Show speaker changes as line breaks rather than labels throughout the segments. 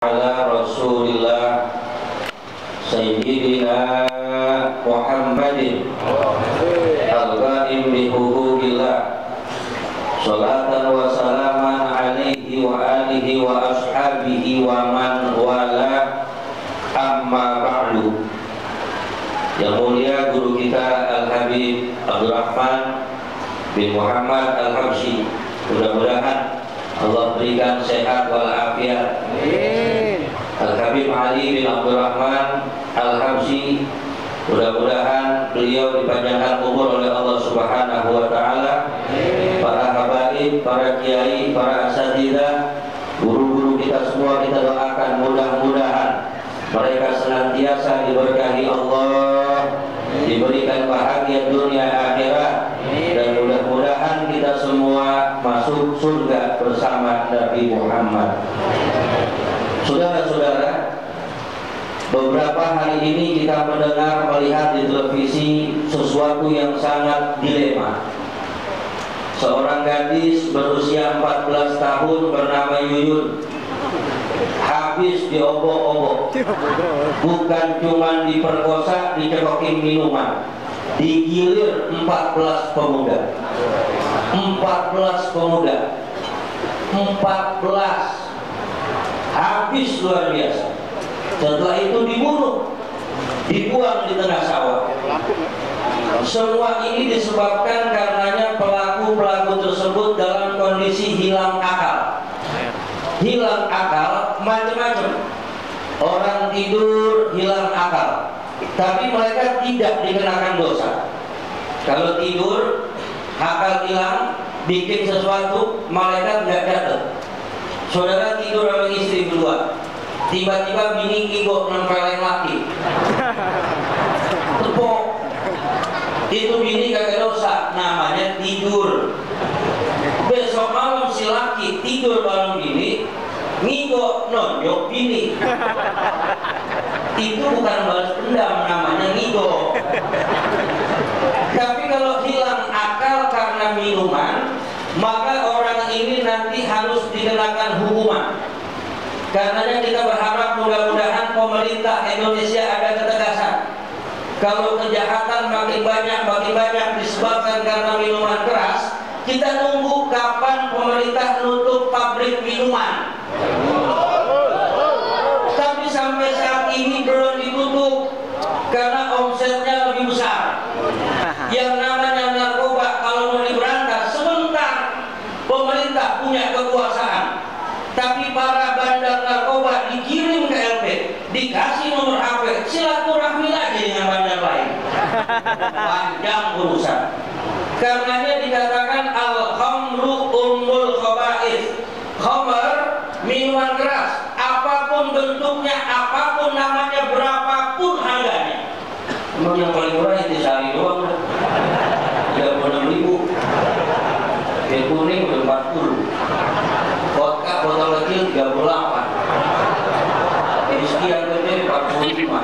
Ala Rasulillah Sayyidina Muhammadin al-qaim bi huquqillah salatan wa salaman alaihi wa alihi wa ashabihi wa man wala, amma ba'du. Yang mulia guru kita Al-Habib Abdurrahman bin Muhammad Al-Habsyi, mudah-mudahan Allah berikan sehat walafiat. Al-Habib Ali bin Abdurrahman Al-Habsyi, mudah-mudahan beliau dipanjangkan umur oleh Allah Subhanahu wa taala. Para habaib, para kiai, para asatidzah, guru-guru kita semua kita doakan mudah-mudahan mereka senantiasa diberkahi Allah, diberikan bahagia dunia akhirat, dan mudah-mudahan kita semua masuk surga bersama Nabi Muhammad. Saudara-saudara, beberapa hari ini kita mendengar, melihat di televisi sesuatu yang sangat dilema. Seorang gadis berusia 14 tahun bernama Yuyun habis diobok-obok. Bukan cuma diperkosa, dicekokin minuman, digilir 14 pemuda. 14 pemuda, 14 habis luar biasa. Setelah itu dibunuh, dibuang di tengah sawah. Semua ini disebabkan karenanya pelaku-pelaku tersebut dalam kondisi hilang akal. Hilang akal macam-macam. Orang tidur hilang akal, tapi mereka tidak dikenakan dosa. Kalau tidur akal hilang, bikin sesuatu, malaikat nggak datang. Saudara tidur sama istri berdua, tiba-tiba bini kigok nempelin laki, tepuk, itu bini kagak dosa, namanya tidur. Besok malam si laki tidur bareng bini, ngigok nonjok bini, itu bukan balas dendam, namanya ngigok. Tapi kalau hilang akal karena minuman, maka orang ini nanti harus dikenakan hukuman. Karenanya kita berharap mudah-mudahan pemerintah Indonesia ada ketegasan. Kalau kejahatan makin banyak disebabkan karena minuman keras, kita nunggu kapan pemerintah nutup pabrik minuman. Tapi sampai saat ini belum ditutup karena omsetnya lebih besar. Yang namanya narkoba kalau mau diberantas sebentar, pemerintah punya kekuasaan, tapi para bandar narkoba dikirim ke LP, dikasih nomor HP, silaturahmi lagi dengan bandar lain. Panjang urusan. Karenanya dikatakan al-khamru ummul khaba'ith. Khamr, minuman keras, apapun bentuknya, apapun namanya, berapapun harganya. Emang yang paling murah itu sehari doang, 36.000. Bir kuning udah 40. Vodka botol kecil 38. Whisky yang gede 45.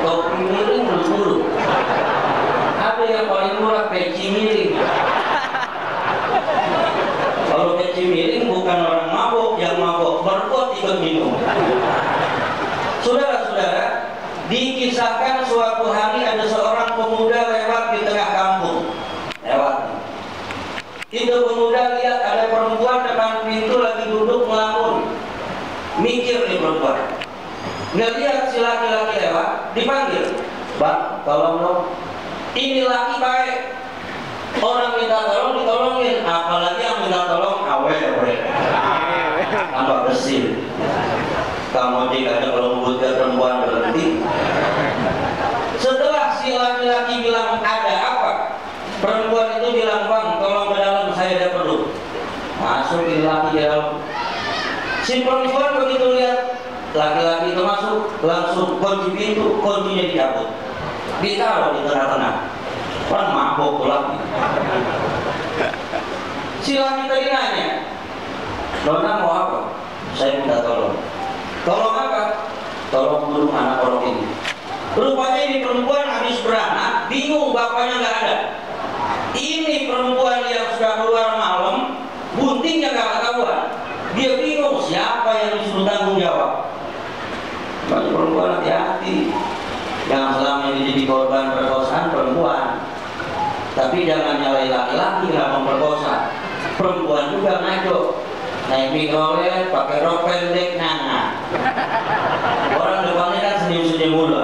Kopi miring 20. Ada yang paling murah peci miring. Kalau peci miring bukan orang mabok, yang mabok berkot ikut minum. Saudara-saudara, dikisahkan suatu hari ada seorang pemuda lewat di tengah kampung. Itu pemuda lihat ada perempuan depan pintu lagi duduk melamun. Mikir nih perempuan. Ngelihat si laki-laki lewat, dipanggil. Bang, tolong dong. Ini laki baik. Orang minta tolong ditolongin, apalagi yang minta tolong awewe. Tambah bersih. Kamu jika ada kalau membutuhkan perempuan berhenti. Setelah si laki-laki bilang ada apa, perempuan itu bilang, bang, tolong ke dalam, saya ada perlu. Masukin laki ke dalam. Si perempuan begitu lihat laki-laki itu masuk, langsung kunci pintu, kuncinya dicabut, ditaruh di tengah-tengah. Kan mabok tuh laki. Si laki tadi nanya, Nona mau apa? Saya minta tolong. Tolong apa? Tolong bunuh anak orang ini. Rupanya ini perempuan habis beranak, bingung bapaknya nggak ada. Ini perempuan yang sudah keluar malam, buntingnya nggak ketahuan. Dia bingung siapa yang yang disuruh tanggung jawab. Banyak perempuan hati-hati, yang selama ini jadi korban perkosaan perempuan. Tapi jangan nyalain laki-laki lah memperkosa. Perempuan juga ngaco, naik mikrolet, pakai rok pendek, nana. Orang depannya kan senyum-senyum mulu.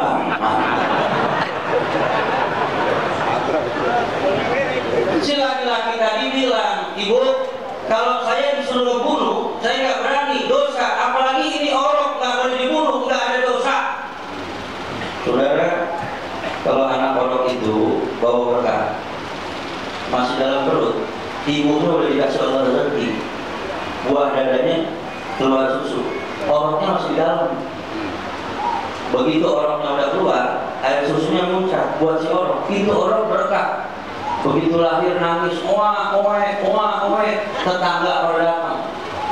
Si laki-laki tadi bilang, ibu, kalau saya disuruh ngebunuh, saya nggak berani, dosa. Apalagi ini orok, nggak boleh dibunuh, nggak ada dosa. Saudara, kalau anak orok itu bawa berkah, masih dalam perut, ibunya udah dikasih Allah rezeki, buah dadanya keluar susu, oroknya masih di dalam. Begitu oroknya udah keluar, air susunya muncrat buat si orok, itu orok berkah. Begitu lahir nangis, oe, tetangga pada datang,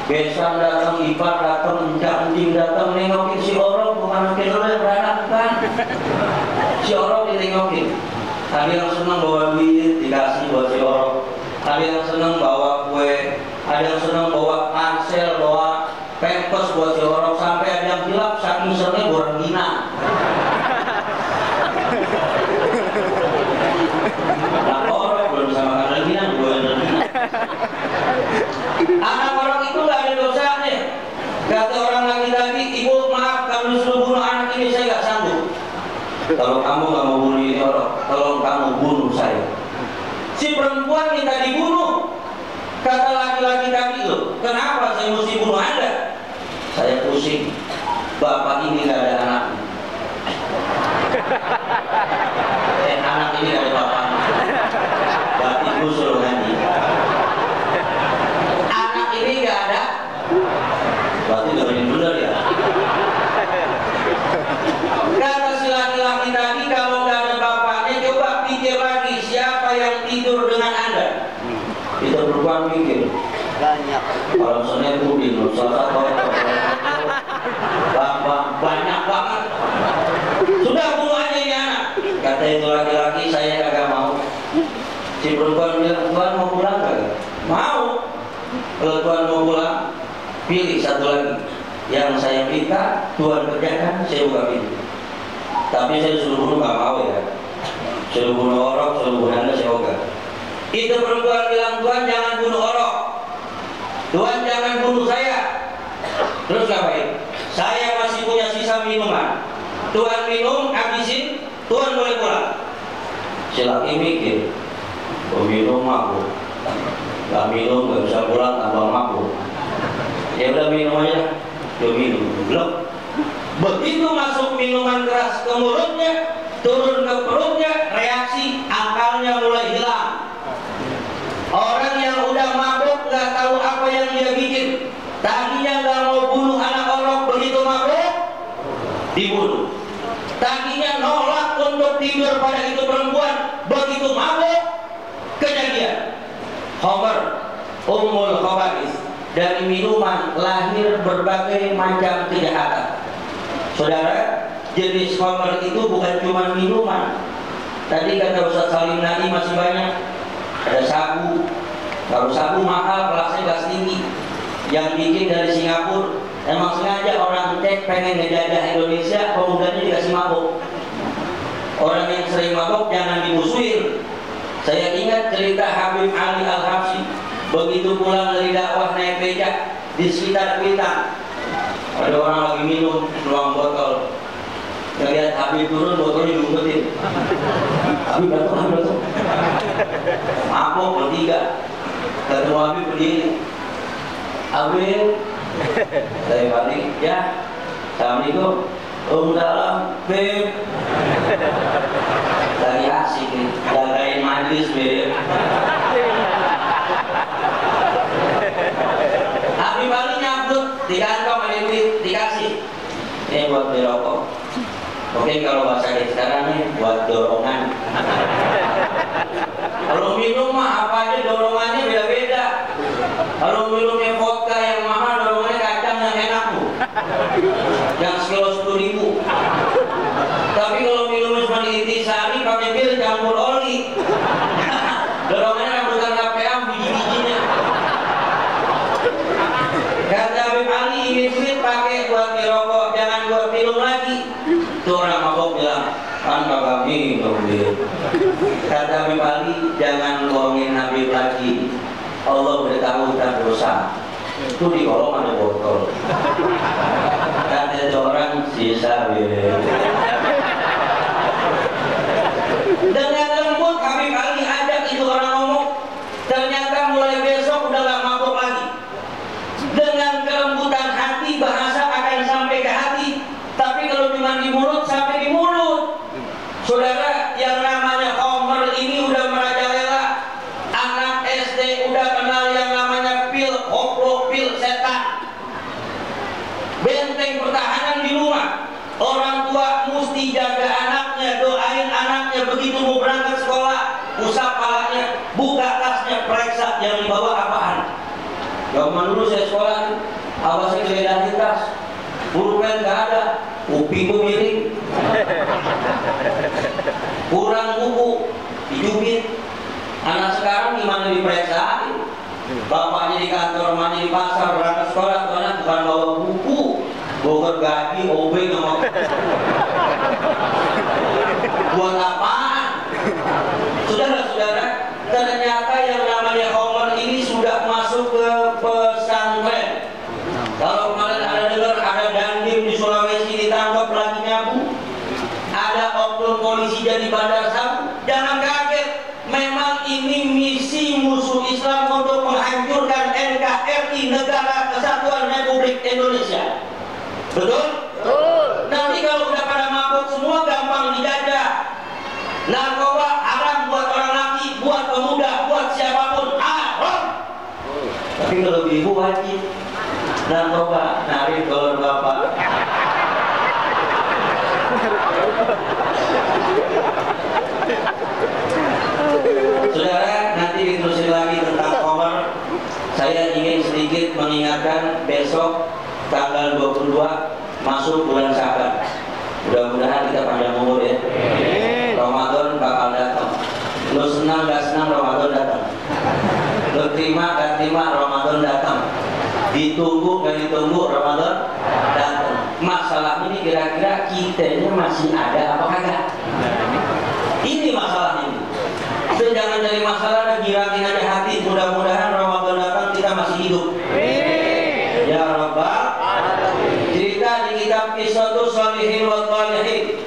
besan datang, ipar datang, encing datang, nengokin si orok, bukan nengokin lo yang beranak, bukan. Si orok ditengokin. Ada yang senang bawa duit, dikasih buat si orok. Ada yang senang bawa kue, ada yang senang bawa pansel, bawa pampers buat si orok, sampai ada yang bilang saking senangnya borang gina. Nah, orok belum bisa makan rengginang, gue rengginang. Anak orang itu gak ada dosanya. Kata orang lagi tadi, ibu maaf kalau disuruh bunuh anak ini saya gak sanggup. Kalau kamu gak mau bunuh ini orok, tolong kamu bunuh saya. Si perempuan minta dibunuh. Kata laki-laki tadi, loh, kenapa saya mesti bunuh Anda? Saya pusing, bapak ini gak ada anak. Anak ini gak ada bapaknya. Berarti ibu suruh ngaji. Anak ini gak ada, berarti dengerin bener ya. Kata si laki-laki tadi, kalau gak ada bapaknya, coba pikir lagi siapa yang tidur dengan Anda. Itu perempuan mikir. Banyak. Kalau misalnya Budin, salah satu bapak banyak banget. Sudah bunuh aja ini anak. Kata itu laki-laki, saya kagak mau. Si perempuan bilang, Tuhan mau pulang kagak? Mau. Kalau Tuhan mau pulang, pilih satu lagi. Yang saya minta, Tuhan kerjakan, saya buka pintu. Tapi saya suruh bunuh gak mau ya. Suruh bunuh orok, suruh bunuh Anda, saya ogah. Itu perempuan bilang, Tuhan jangan bunuh orok, Tuhan jangan bunuh saya. Terus ngapain? Saya masih punya sisa minuman. Tuhan minum, habisin, Tuhan boleh pulang. Si laki mikir, minum mabuk, gak minum gak bisa pulang tambah mabuk. Ya udah minum aja, dia minum, belum. Begitu masuk minuman keras ke mulutnya, turun ke perutnya, reaksi akalnya mulai hilang. Orang yang udah mabuk gak tahu apa yang dia bikin. Tadinya gak mau bunuh anak orok, begitu mabuk dibunuh. Tadinya nolak untuk tidur pada itu perempuan, begitu mabuk kejadian. Homer, Ummul Khaba'is, dari minuman lahir berbagai macam kejahatan. Saudara, jenis Homer itu bukan cuma minuman. Tadi kata Ustaz Salim Nadi masih banyak. Ada sabu. Kalau sabu mahal, kelasnya kelas tinggi. Yang bikin dari Singapura. Emang sengaja orang cek pengen ngejajah Indonesia, pemudanya dikasih mabuk. Orang yang sering mabuk jangan dimusuhin. Saya ingat cerita Habib Ali Al-Habsyi. Begitu pulang dari dakwah naik becak di sekitar Kuitang, ada orang lagi minum nuang botol. Ngeliat Habib turun, botolnya diumpetin. Habib datang. Mabuk bertiga. Ketemu Habib berdiri. Habib, saya balik, ya. Assalamualaikum. Dalam, Beb. Lagi asik nih, jagain majlis, Beb. Habib balik nyabut di kantong, ada duit, dikasih. Ini buat beli rokok. Mungkin kalau bahasa kita sekarang nih, buat dorongan. Kalau minum mah apa aja dorongannya beda-beda. Kalau minumnya vodka yang mahal, dorongannya kacang yang enak tuh, yang sekilo 10.000. Tapi kalau minumnya cuma intisari pakai bir campur oli, dorongannya rambutan KPA biji-bijinya. Kata Habib Ali, ingin duit bagi rokok, jangan buat minum lagi. Itu orang mabok bilang, kan kagak minum dia. Kata Habib Ali, jangan ngomongin Habib lagi. Allah beritahu kita dosa. Itu di kolong ada botol. Kata orang sisa ya. Dengan lembut Habib Ali ajak itu orang ngomong. Ternyata mulai besok udah gak mabuk lagi. Dengan kelembutan hati, bahasa akan sampai ke hati. Tapi kalau cuma di mulut, sampai di mulut. Saudara, yang namanya Homer ini udah merajalela. Anak SD udah kenal yang namanya pil, koplo, pil, setan. Benteng pertahanan di rumah. Orang tua mesti jaga anaknya, doain anaknya. Begitu mau berangkat sekolah, usap palanya, buka tasnya, periksa yang dibawa apaan. Zaman dulu saya sekolah, awasnya geledah di tas, pulpen gak ada, kupingku miring, kurang buku, dijubit. Anak sekarang gimana diperiksain? Bapaknya di kantor, mamanya di pasar, berangkat sekolah, tuanya bukan bawa buku, bawa gaji, OB nggak mau. Buat apaan? Saudara-saudara, ternyata yang namanya Homer ini sudah masuk ke pesantren. Kalau kemarin ada dengar ada dandim di Sulawesi ditangkap lagi nyabu, ada oknum polisi jadi bandar sabu, jangan kaget. Memang ini misi musuh Islam untuk menghancurkan NKRI, Negara Kesatuan Republik Indonesia. Betul? Betul. Nanti kalau udah pada mabuk semua gampang dijajah. Narkoba haram buat orang laki, buat pemuda, buat siapapun haram. Tapi kalau ibu wajib. Narkoba narik telur bapak. Saudara, nanti diterusin lagi tentang Homer. Saya ingin sedikit mengingatkan besok tanggal 22 masuk bulan Syaban. Mudah-mudahan kita panjang umur ya. Ramadan bakal datang. Lo senang gak senang Ramadan datang. Lo terima gak terima Ramadan datang. Ditunggu gak ditunggu Ramadan datang. Masalah ini kira-kira kitanya masih ada apa kagak? Ini masalah ini. Jadi jangan cari masalah dan girakin aja hati. Mudah-mudahan Ramadan datang kita masih hidup. Ya Rabbal. Cerita di kitab Qissatus Shalihin wa Thalihin.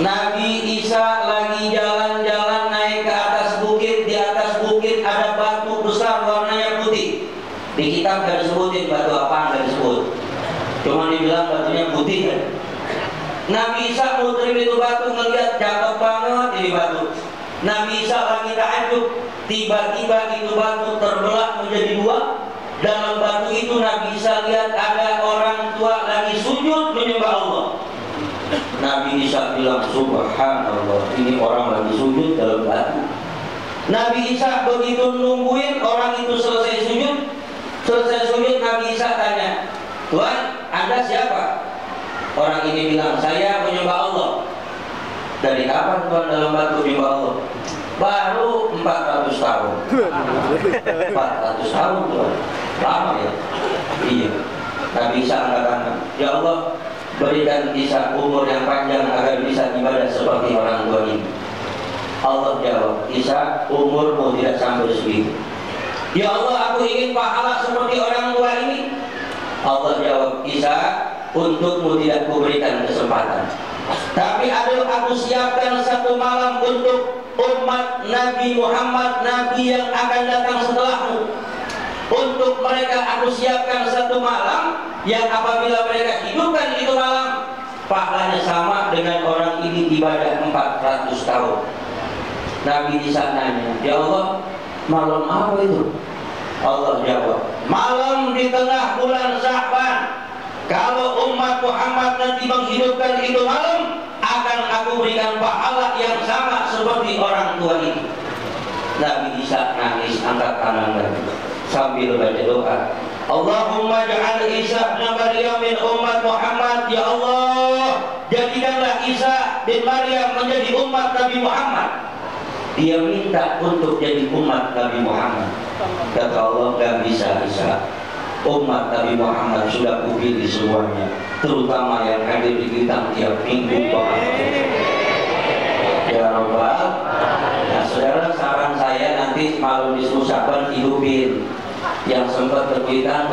Nabi Isa lagi jalan-jalan naik ke atas bukit. Di atas bukit ada batu besar warnanya putih. Di kitab gak disebutin batu apa, gak disebut. Cuma dibilang batunya putih kan. Nabi Isa mau terima itu batu, ngeliat cakep banget ini batu. Nabi Isa lagi ta'ajub, tiba-tiba itu batu terbelah menjadi dua. Dalam batu itu Nabi Isa lihat ada orang tua lagi sujud menyembah Allah. Nabi Isa bilang, subhanallah, ini orang lagi sujud dalam batu. Nabi Isa begitu nungguin orang itu selesai sujud. Selesai sujud Nabi Isa tanya, Tuhan, Anda siapa? Orang ini bilang, saya menyembah Allah. Dari kapan Tuhan dalam batu menyembah Allah? Baru 400 tahun. 400 tahun Tuhan. Lama ya? Iya. Nabi Isa mengatakan, ya Allah, berikan Isa umur yang panjang agar bisa ibadah seperti orang tua ini. Allah jawab, Isa, umurmu tidak sampai segitu. Ya Allah, aku ingin pahala seperti orang tua ini. Allah jawab, Isa, untukmu tidak kuberikan kesempatan. Tapi aku siapkan satu malam untuk umat Nabi Muhammad, Nabi yang akan datang setelahmu. Untuk mereka aku siapkan satu malam yang apabila mereka hidupkan itu malam, pahalanya sama dengan orang ini ibadah 400 tahun. Nabi Isa nanya, ya Allah, malam apa itu? Allah jawab, malam di tengah bulan Syaban. Kalau umat Muhammad nanti menghidupkan itu malam, akan aku berikan pahala yang sama seperti orang tua itu. Nabi Isa nangis, angkat tangan sambil baca doa. Allahumma ja'al Isa bin Maryam min umat Muhammad. Ya Allah, jadikanlah Isa bin Maryam menjadi umat Nabi Muhammad. Dia minta untuk jadi umat Nabi Muhammad. Kata Allah, gak bisa Isa. Umat Nabi Muhammad sudah kupilih semuanya. terutama yang hadir di kita tiap minggu Pak. Ya Rabbal. Nah saudara, saran saya nanti malam nisfu Syaban hidupin yang sempat kepitan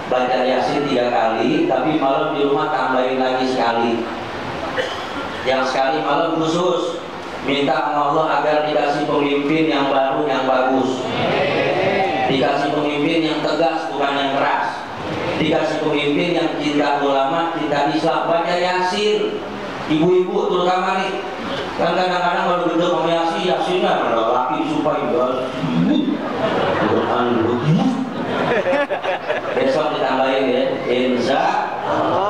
baca Yasin 3 kali, tapi malam di rumah tambahin lagi sekali. Yang sekali malam khusus minta sama Allah agar dikasih pemimpin yang baru yang bagus, dikasih pemimpin yang tegas bukan yang keras, dikasih pemimpin yang cinta ulama, cinta Islam. Baca Yasin, ibu-ibu terutama nih, kan kadang-kadang kalau begitu sama Yasinnya pada laki supaya Quran besok ditambahin ya, insya Allah.